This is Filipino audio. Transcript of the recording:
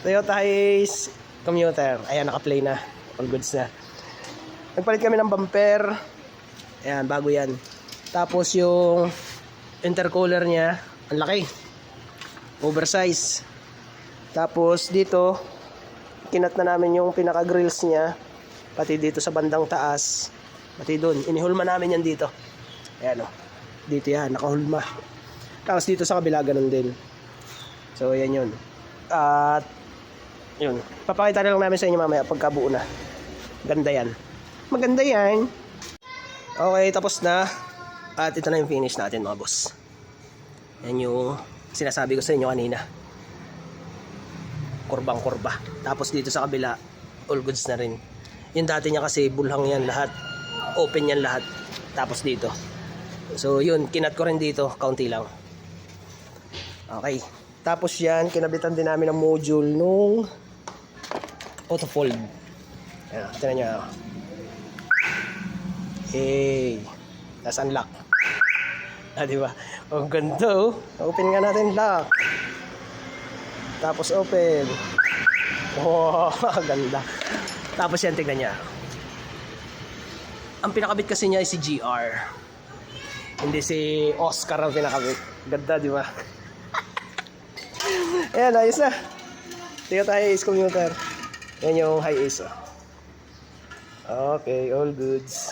Toyota Hiace commuter. Ayan, naka-play na. All goods na. Nagpalit kami ng bumper. Ayan, bago yan. Tapos yung intercooler niya, ang laki. Oversize. Tapos dito, kinat na namin yung pinaka-grills niya. Pati dito sa bandang taas. Pati doon. Inihulma namin yan dito. Ayan o. Dito yan, nakahulma. Tapos dito sa kabila, ganun din. So, ayan yun. At, yun. Papakita na lang namin sa inyo mamaya pagkabuo na. Ganda yan. Maganda yan. Okay, tapos na. At ito na yung finish natin mga boss. Yan yung sinasabi ko sa inyo kanina. Kurbang-kurba. Tapos dito sa kabila, all goods na rin. Yung dati niya kasi bulhang yan lahat. Open yan lahat. Tapos dito. So yun, kinat ko rin dito. Kaunti lang. Okay. Tapos yan, kinabitan din namin ng module nung auto fold. Ayan, tinan nyo. Hey. Tapos unlock. Diba? Ang ganda oh. Open nga natin, lock. Tapos open. Wow, ganda. Tapos yan, tignan niya. Ang pinakabit kasi niya ay si GR. Hindi si Oscar ang pinakabit. Ganda, di ba? Ayan, ayos na. Toyota Hiace commuter. Yan yung Hiace. Okay, all goods.